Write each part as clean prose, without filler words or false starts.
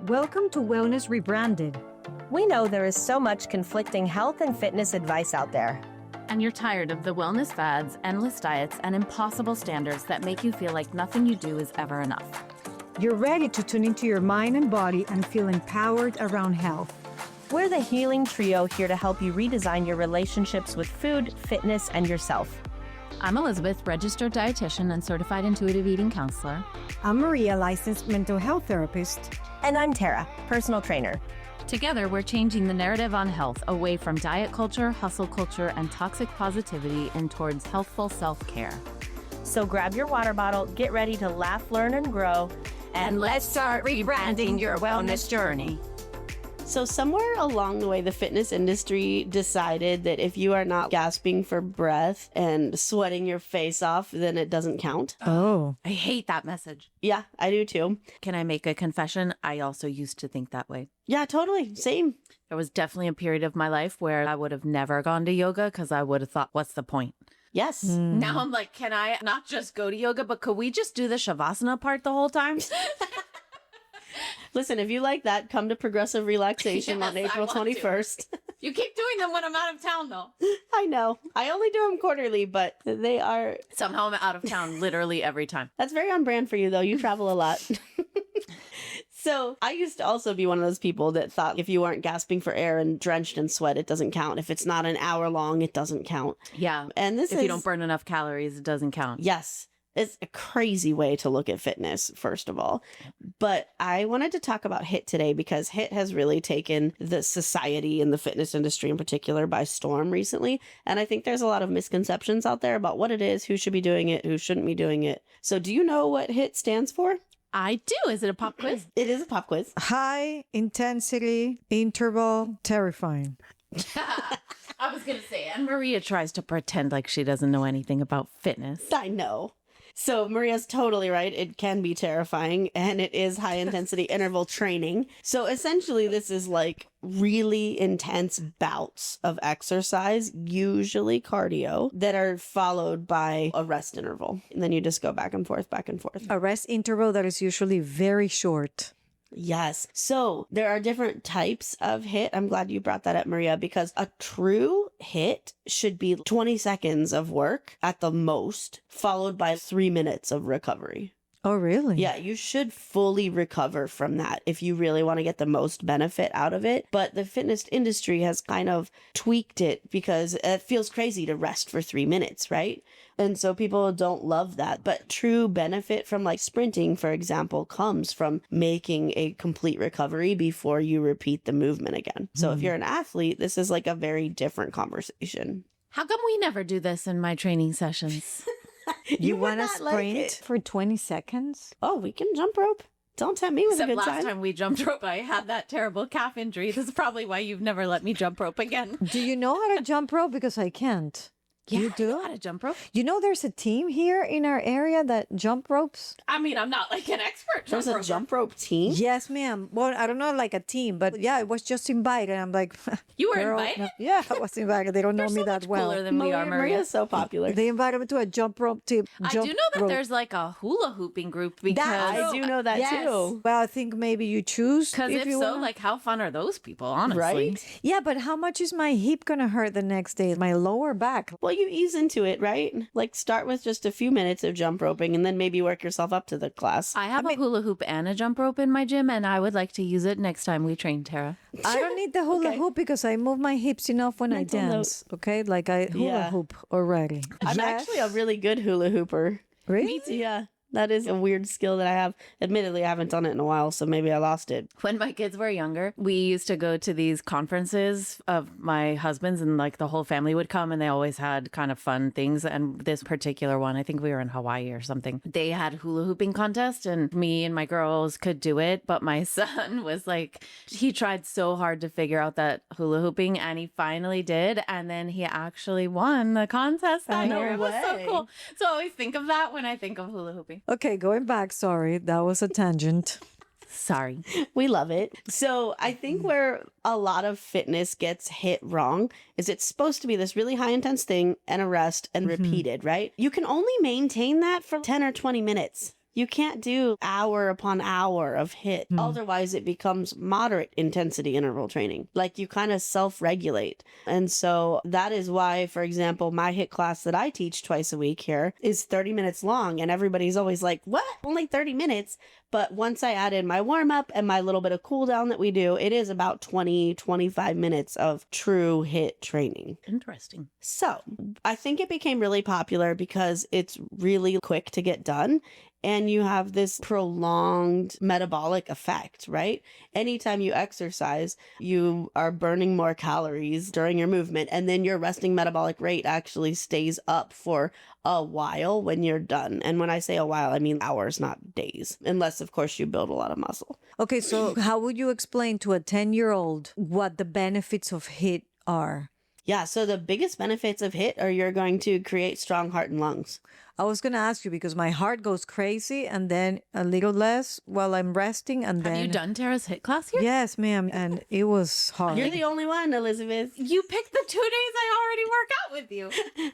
Welcome to Wellness Rebranded. We know there is so much conflicting health and fitness advice out there. And you're tired of the wellness fads, endless diets, and impossible standards that make you feel like nothing you do is ever enough. You're ready to tune into your mind and body and feel empowered around health. We're the healing trio here to help you redesign your relationships with food, fitness, and yourself. I'm Elizabeth, registered dietitian and certified intuitive eating counselor. I'm Maria, licensed mental health therapist. And I'm Tara, personal trainer. Together, we're changing the narrative on health away from diet culture, hustle culture, and toxic positivity and towards healthful self-care. So grab your water bottle, get ready to laugh, learn, and grow, and let's start rebranding your wellness journey. So somewhere along the way, the fitness industry decided that if you are not gasping for breath and sweating your face off, then it doesn't count. Oh. I hate that message. Yeah, I do too. Can I make a confession? I also used to think that way. Yeah, totally. Same. There was definitely a period of my life where I would have never gone to yoga because I would have thought, what's the point? Yes. Now I'm like, can I not just go to yoga, but could we just do the Shavasana part the whole time? Listen, if you like that, come to Progressive Relaxation on April 21st. You keep doing them when I'm out of town, though. I know. I only do them quarterly, but they are... Somehow I'm out of town literally every time. That's very on brand for you, though. You travel a lot. So I used to also be one of those people that thought if you aren't gasping for air and drenched in sweat, it doesn't count. If it's not an hour long, it doesn't count. Yeah. And if you don't burn enough calories, it doesn't count. Yes. It's a crazy way to look at fitness, first of all. But I wanted to talk about HIIT today because HIIT has really taken the society and the fitness industry in particular by storm recently. And I think there's a lot of misconceptions out there about what it is, who should be doing it, who shouldn't be doing it. So do you know what HIIT stands for? I do. Is it a pop quiz? It is a pop quiz. High intensity interval terrifying. I was going to say, and Maria tries to pretend like she doesn't know anything about fitness. I know. So Maria's totally right. It can be terrifying, and it is high intensity interval training. So essentially, this is like really intense bouts of exercise, usually cardio, that are followed by a rest interval. And then you just go back and forth, back and forth. A rest interval that is usually very short. Yes. So there are different types of HIIT. I'm glad you brought that up, Maria, because a true HIIT should be 20 seconds of work at the most, followed by 3 minutes of recovery. Oh, really? Yeah, you should fully recover from that if you really want to get the most benefit out of it. But the fitness industry has kind of tweaked it because it feels crazy to rest for 3 minutes, right? And so people don't love that. But true benefit from like sprinting, for example, comes from making a complete recovery before you repeat the movement again. So if you're an athlete, this is like a very different conversation. How come we never do this in my training sessions? You want to would not like sprint it. for 20 seconds? Oh, we can jump rope. Don't tempt me with a Except good last time. time we jumped rope, I had that terrible calf injury. This is probably why you've never let me jump rope again. Do you know how to jump rope? Because I can't. Yeah, You I do? know how to jump rope. You know, there's a team here in our area that jump ropes. I mean, I'm not like an expert. There's a jump rope team. Yes, ma'am. Well, I don't know, like a team, but yeah, I was just invited. I'm like, You were girl, invited? no. Yeah, I was invited. They don't know They're me so that much well. cooler than we are, Maria. Maria's so popular. They invited me to a jump rope team. I do know that there's like a hula hooping group because I do know that too. Well, I think maybe you choose. Because if you so, wanna. like, how fun are those people, honestly? Right? Yeah, but how much is my hip gonna hurt the next day? My lower back. Well, you ease into it, right? Like start with just a few minutes of jump roping and then maybe work yourself up to the class. I have a hula hoop and a jump rope in my gym, and I would like to use it next time we train, Tara. I don't need the hula Okay. hoop because I move my hips enough when Mental I dance. Okay, like I hula Yeah. hoop already. I'm actually a really good hula hooper. Really? Yeah. That is a weird skill that I have. Admittedly, I haven't done it in a while, so maybe I lost it. When my kids were younger, we used to go to these conferences of my husband's, and like the whole family would come, and they always had kind of fun things. And this particular one, I think we were in Hawaii or something. They had hula hooping contest, and me and my girls could do it. But my son was like, he tried so hard to figure out that hula hooping, and he finally did. And then he actually won the contest that No year. It was so way. cool. So I always think of that when I think of hula hooping. Okay, going back. Sorry, that was a tangent. Sorry. We love it. So I think where a lot of fitness gets hit wrong is it's supposed to be this really high intense thing and a rest and repeated, right? You can only maintain that for 10 or 20 minutes. You can't do hour upon hour of HIIT. Otherwise, it becomes moderate intensity interval training. Like you kind of self-regulate. And so that is why, for example, my HIIT class that I teach twice a week here is 30 minutes long. And everybody's always like, what? Only 30 minutes? But once I add in my warm up and my little bit of cool down that we do, it is about 20, 25 minutes of true HIIT training. Interesting. So I think it became really popular because it's really quick to get done. And you have this prolonged metabolic effect, right? Anytime you exercise, you are burning more calories during your movement, and then your resting metabolic rate actually stays up for a while when you're done. And when I say a while, I mean hours, not days, unless, of course, you build a lot of muscle. Okay, so how would you explain to a 10-year-old what the benefits of HIIT are? Yeah, so the biggest benefits of HIIT are you're going to create strong heart and lungs. I was going to ask you because my heart goes crazy and then a little less while I'm resting. And then. Have you done Tara's HIIT class here? Yes, ma'am. And it was hard. You're the only one, Elizabeth. You picked the 2 days I already work out with you.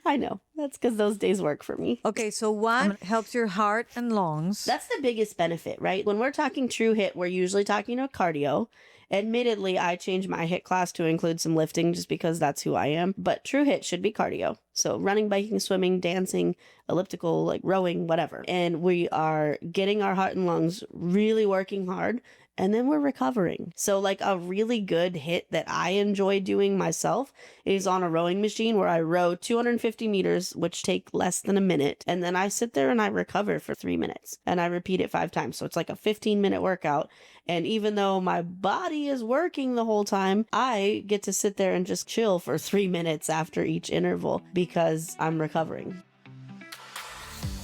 I know. That's because those days work for me. Okay, so one helps your heart and lungs. That's the biggest benefit, right? When we're talking true HIIT, we're usually talking about cardio. Admittedly, I changed my HIIT class to include some lifting just because that's who I am. But true HIIT should be cardio. So running, biking, swimming, dancing, elliptical, like rowing, whatever. And we are getting our heart and lungs really working hard. And then we're recovering. So like a really good HIIT that I enjoy doing myself is on a rowing machine where I row 250 meters, which take less than a minute. And then I sit there and I recover for 3 minutes and I repeat it 5 times. So it's like a 15-minute workout. And even though my body is working the whole time, I get to sit there and just chill for 3 minutes after each interval because I'm recovering.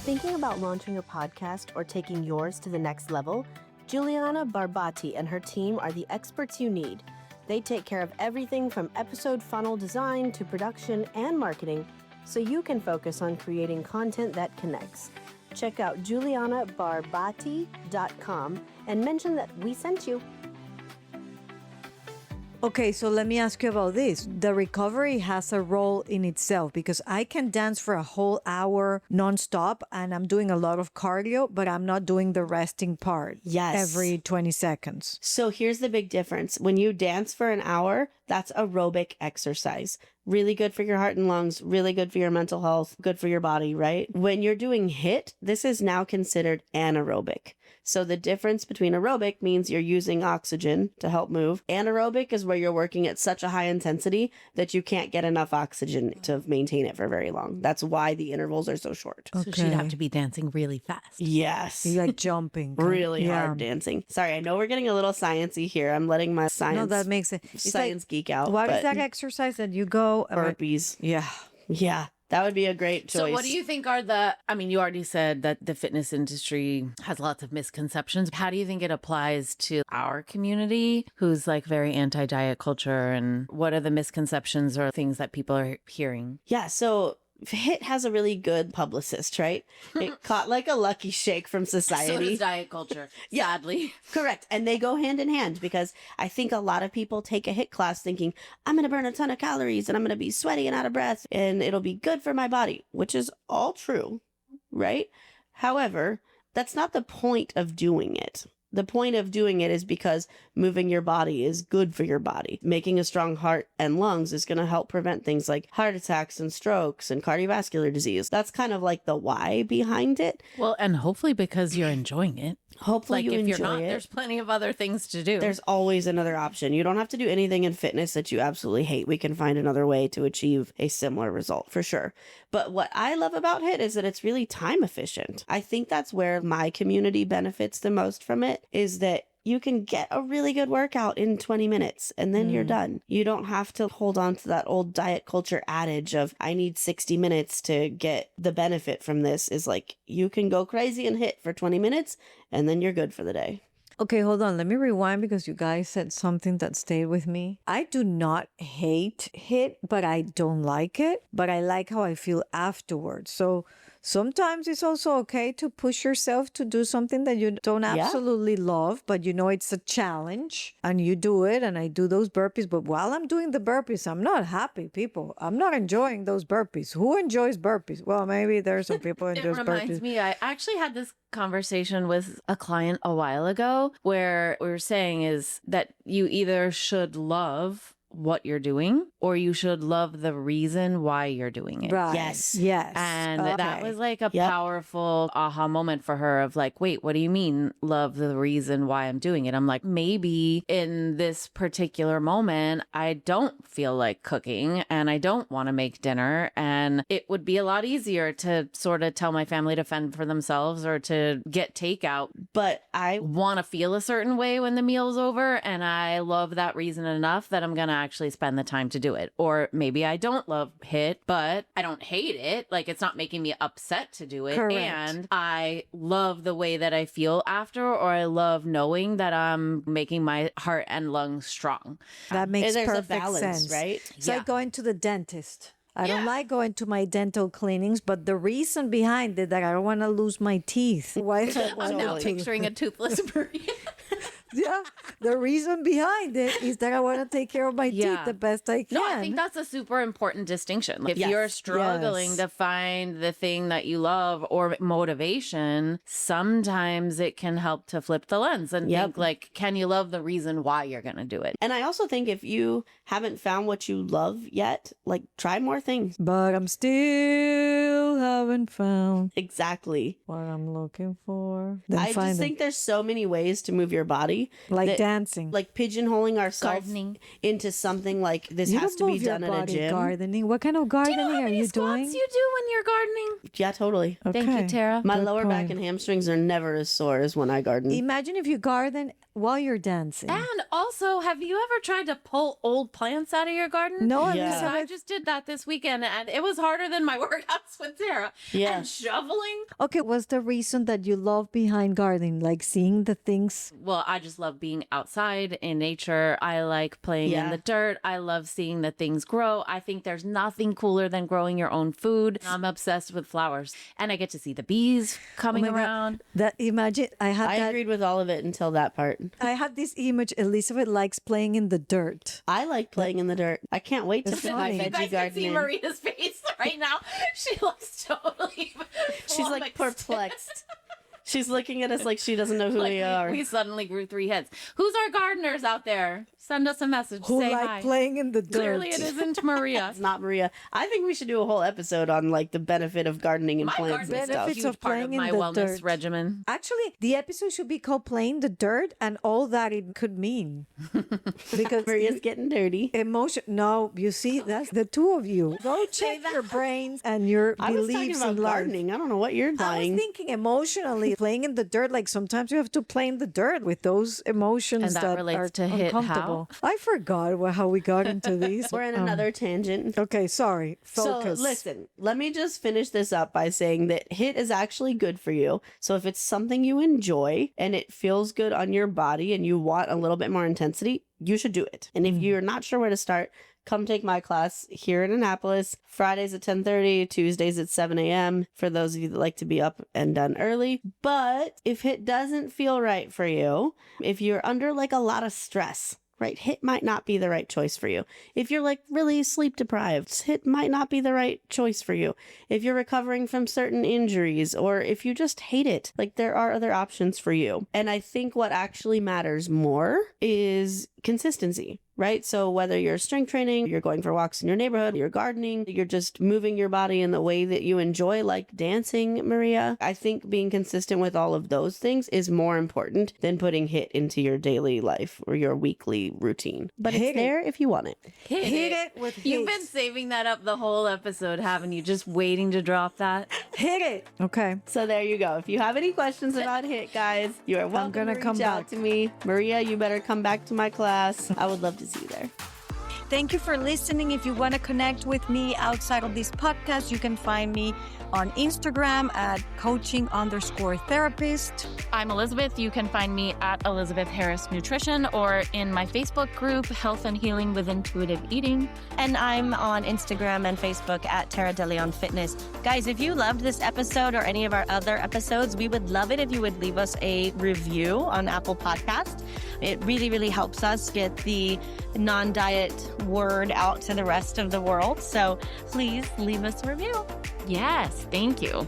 Thinking about launching a podcast or taking yours to the next level? Juliana Barbati and her team are the experts you need. They take care of everything from episode funnel design to production and marketing, so you can focus on creating content that connects. Check out julianabarbati.com and mention that we sent you. Okay, so let me ask you about this. The recovery has a role in itself because I can dance for a whole hour nonstop and I'm doing a lot of cardio, but I'm not doing the resting part every 20 seconds. So here's the big difference. When you dance for an hour, that's aerobic exercise. Really good for your heart and lungs, really good for your mental health, good for your body, right? When you're doing HIIT, this is now considered anaerobic. So the difference between aerobic means you're using oxygen to help move. Anaerobic is where you're working at such a high intensity that you can't get enough oxygen to maintain it for very long. That's why the intervals are so short. So she'd have to be dancing really fast. Yes. You're like jumping. Really hard dancing. Sorry, I know we're getting a little sciencey here. I'm letting my science, No, that makes it. It's science geek out. What is but that exercise that you go? burpees. Yeah. Yeah. That would be a great choice. So what do you think are you already said that the fitness industry has lots of misconceptions. How do you think it applies to our community who's like very anti-diet culture, and what are the misconceptions or things that people are hearing? Yeah, so HIIT has a really good publicist, right? It caught like a lucky shake from society. So does diet culture, sadly. Correct. And they go hand in hand because I think a lot of people take a HIIT class thinking, I'm going to burn a ton of calories and I'm going to be sweaty and out of breath and it'll be good for my body, which is all true, right? However, that's not the point of doing it. The point of doing it is because moving your body is good for your body. Making a strong heart and lungs is going to help prevent things like heart attacks and strokes and cardiovascular disease. That's kind of like the why behind it. Well, and hopefully because you're enjoying it. Hopefully like you if enjoy you're not, it. there's plenty of other things to do. There's always another option. You don't have to do anything in fitness that you absolutely hate. We can find another way to achieve a similar result for sure. But what I love about HIIT is that it's really time efficient. I think that's where my community benefits the most from it, is that you can get a really good workout in 20 minutes and then you're done. You don't have to hold on to that old diet culture adage of I need 60 minutes to get the benefit from this. Is like you can go crazy and HIIT for 20 minutes and then you're good for the day. Okay, hold on. Let me rewind because you guys said something that stayed with me. I do not hate HIIT, but I don't like it. But I like how I feel afterwards. So sometimes it's also okay to push yourself to do something that you don't absolutely love, but you know it's a challenge and you do it. And I do those burpees, but while I'm doing the burpees, I'm not happy, people. I'm not enjoying those burpees. Who enjoys burpees? Well, maybe there's some people who enjoy burpees. It reminds me, I actually had this conversation with a client a while ago where we were saying is that you either should love what you're doing or you should love the reason why you're doing it. Right. Yes. Yes. And that was like a Yep. powerful aha moment for her of like, wait, what do you mean love the reason why I'm doing it? I'm like, maybe in this particular moment, I don't feel like cooking and I don't want to make dinner. And it would be a lot easier to sort of tell my family to fend for themselves or to get takeout. But I Want to feel a certain way when the meal's over. And I love that reason enough that I'm going to actually spend the time to do it. Or maybe I don't love HIIT, but I don't hate it. Like it's not making me upset to do it. Correct. And I love the way that I feel after, or I love knowing that I'm making my heart and lungs strong. That makes there's a perfect balance, sense. right? It's like going to the dentist. I don't like going to my dental cleanings, but the reason behind it that I don't want to lose my teeth. Why is that? I'm now picturing a toothless Maria. Yeah, the reason behind it is that I want to take care of my teeth the best I can. No, I think that's a super important distinction. If Yes. you're struggling Yes. to find the thing that you love or motivation, sometimes it can help to flip the lens and think like, can you love the reason why you're going to do it? And I also think if you haven't found what you love yet, like try more things. But I'm still haven't found Exactly. what I'm looking for. Then I find just think there's so many ways to move your body. like that- dancing. Like pigeonholing ourselves Gardening. into something like this you has don't to be move your done at a body gym. gardening. What kind of Do gardening you know how are many you squats doing? you do when you're gardening? Yeah, totally. Thank you, Okay. Tara. My Good lower back point. and hamstrings are never as sore as when I garden. Imagine if you garden while you're dancing. And also, have you ever tried to pull old plants out of your garden? No, Yeah. So I Elizabeth. just did that this weekend and it was harder than my workouts with Tara. Yeah. And shoveling. Okay, what's the reason that you love behind gardening? Like seeing the things. Well, I just love being outside in nature. I like playing in Yeah. the dirt. I love seeing that things grow. I think there's nothing cooler than growing your own food. I'm obsessed with flowers. And I get to see the bees coming Oh my God. around. That imagine I had I that. agreed with all of it until that part. I had this image. Elizabeth likes playing in the dirt. I like playing in the dirt. I can't wait to It's put my funny. You veggie guys can garden see in. Maria's face right now. She looks totally She's like flummoxed. perplexed. She's looking at us like she doesn't know who Like we are. we suddenly grew 3 heads. Who's our gardeners out there? Send us a message. Who Say like hi. playing in the dirt? Clearly, it isn't Maria. It's not Maria. I think we should do a whole episode on like the benefit of gardening and My plants garden and is a stuff. Benefits huge of part playing of in my the wellness dirt. regimen. Actually, the episode should be called "Playing the Dirt" and all that it could mean. Because Maria's getting dirty. emotion. No, you see, that's the two of you. Go check your brains and your I was talking beliefs about in life. gardening. I don't know what you're I was buying. thinking emotionally, playing in the dirt. Like sometimes you have to play in the dirt with those emotions And that relates are to HIIT how? uncomfortable. I forgot how we got into these. We're in another tangent. Okay, sorry. Focus. So listen, let me just finish this up by saying that HIIT is actually good for you. So if it's something you enjoy and it feels good on your body and you want a little bit more intensity, you should do it. And if you're not sure where to start, come take my class here in Annapolis, Fridays at 10:30, Tuesdays at 7 a.m. for those of you that like to be up and done early. But if it doesn't feel right for you, if you're under like a lot of stress, right, HIIT might not be the right choice for you. If you're like really sleep deprived, HIIT might not be the right choice for you. If you're recovering from certain injuries or if you just hate it, like there are other options for you. And I think what actually matters more is consistency, right? So whether you're strength training, you're going for walks in your neighborhood, you're gardening, you're just moving your body in the way that you enjoy, like dancing, Maria, I think being consistent with all of those things is more important than putting HIIT into your daily life or your weekly routine. But Hit it's it. there if you want it. Hit it with You've hit. been saving that up the whole episode, haven't you? Just waiting to drop that. Hit it. Okay. So there you go. If you have any questions about HIIT, guys, you are welcome gonna to come reach out back. to me. Maria, you better come back to my class. I would love to see you there. Thank you for listening. If you want to connect with me outside of this podcast, you can find me on Instagram at coaching_therapist. I'm Elizabeth. You can find me at Elizabeth Harris Nutrition or in my Facebook group, Health and Healing with Intuitive Eating. And I'm on Instagram and Facebook at Tara DeLeon Fitness. Guys, if you loved this episode or any of our other episodes, we would love it if you would leave us a review on Apple Podcast. It really, really helps us get the non-diet word out to the rest of the world. So please leave us a review. Yes, thank you.